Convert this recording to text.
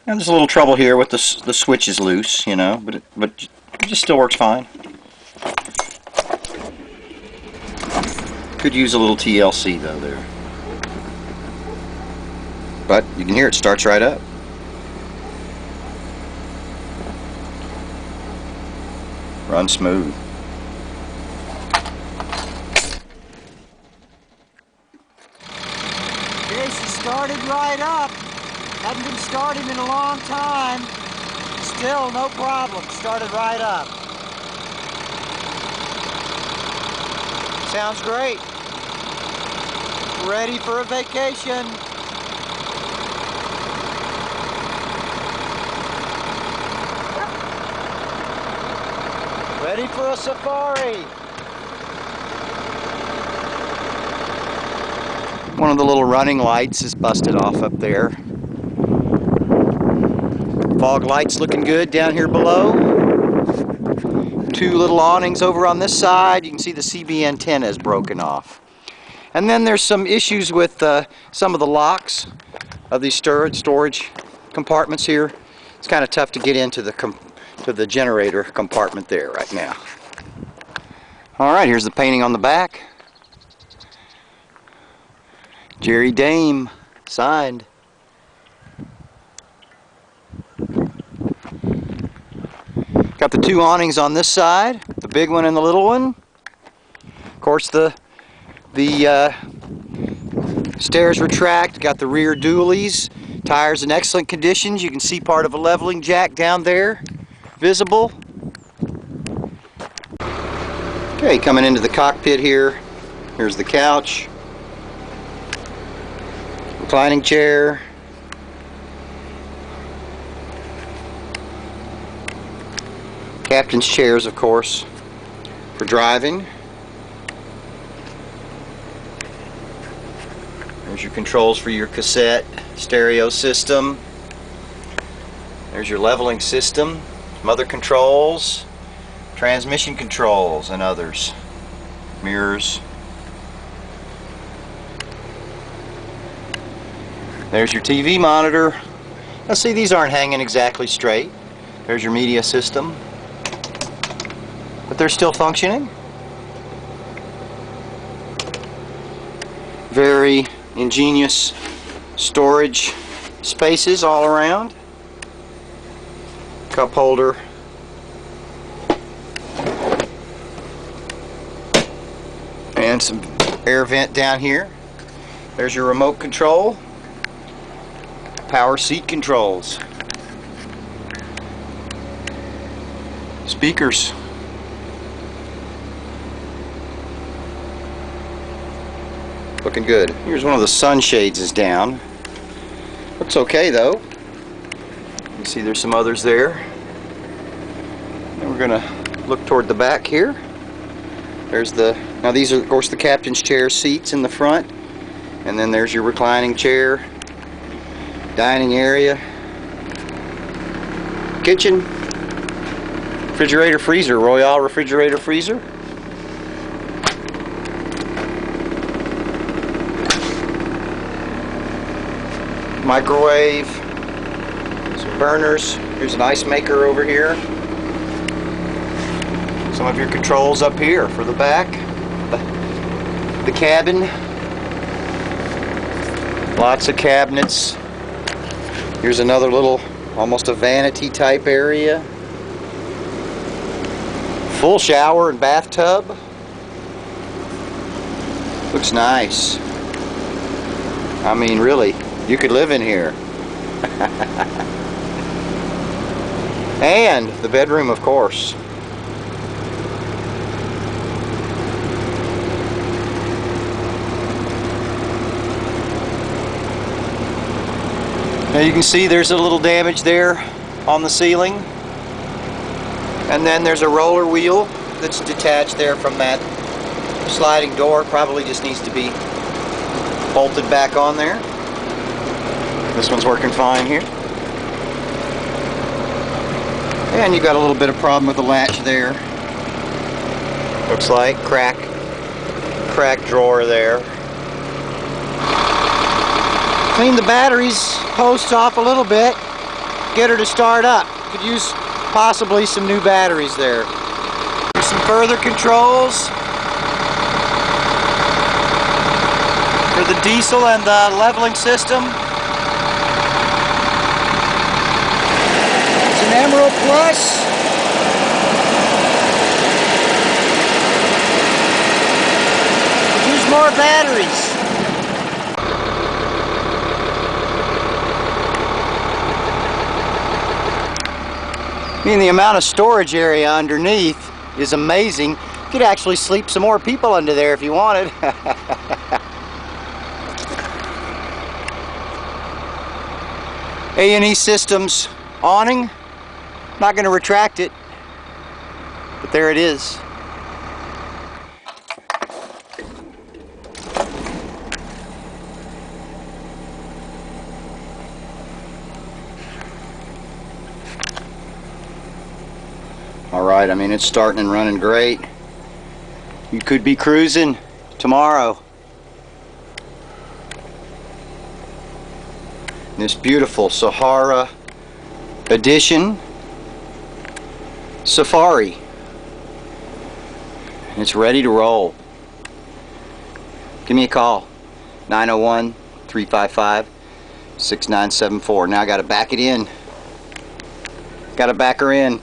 Now there's a little trouble here with the switch is loose, you know, but it just still works fine. Could use a little TLC though there. But you can hear it starts right up. Run smooth. Okay, she started right up. Hadn't been starting in a long time. Still no problem. Started right up. Sounds great. Ready for a vacation. Ready for a safari. One of the little running lights is busted off up there. Fog lights looking good down here below. Two little awnings over on this side. You can see the CB antenna is broken off. And then there's some issues with some of the locks of these storage compartments here. It's kind of tough to get into the generator compartment there right now. Alright, here's the painting on the back. Jerry Dame, signed. Got the two awnings on this side, the big one and the little one. Of course the stairs retract, got the rear dualies, tires in excellent conditions. You can see part of a leveling jack down there, visible. Okay, coming into the cockpit here, here's the couch, reclining chair, captain's chairs, of course, for driving. There's your controls for your cassette stereo system. There's your leveling system, some other controls, transmission controls and others, mirrors. There's your TV monitor. Now see, these aren't hanging exactly straight. There's your media system, but they're still functioning. Very ingenious storage spaces all around. Cup holder. And some air vent down here. There's your remote control. Power seat controls. Speakers. Looking good. Here's one of the sunshades is down. Looks okay though. You see there's some others there. And we're gonna look toward the back here. Now these are of course the captain's chair seats in the front, and then there's your reclining chair, dining area, kitchen, refrigerator freezer, Royale refrigerator freezer. Microwave, some burners. Here's an ice maker over here. Some of your controls up here for the back, the cabin. Lots of cabinets. Here's another little, almost a vanity type area. Full shower and bathtub. Looks nice. I mean, really. You could live in here. And the bedroom, of course. Now you can see there's a little damage there on the ceiling. And then there's a roller wheel that's detached there from that sliding door. Probably just needs to be bolted back on there. This one's working fine here. And you got a little bit of problem with the latch there. Looks like crack drawer there. Clean the batteries posts off a little bit. get her to start up. Could use possibly some new batteries there. Some further controls for the diesel and the leveling system. It's an Emerald Plus. Could use more batteries. I mean, the amount of storage area underneath is amazing. You could actually sleep some more people under there if you wanted. A&E Systems awning. Not going to retract it, but there it is. Alright, I mean, it's starting and running great. You could be cruising tomorrow. This beautiful Sahara edition Safari. It's ready to roll. Give me a call. 901-355-6974. Now I gotta back it in. Gotta back her in.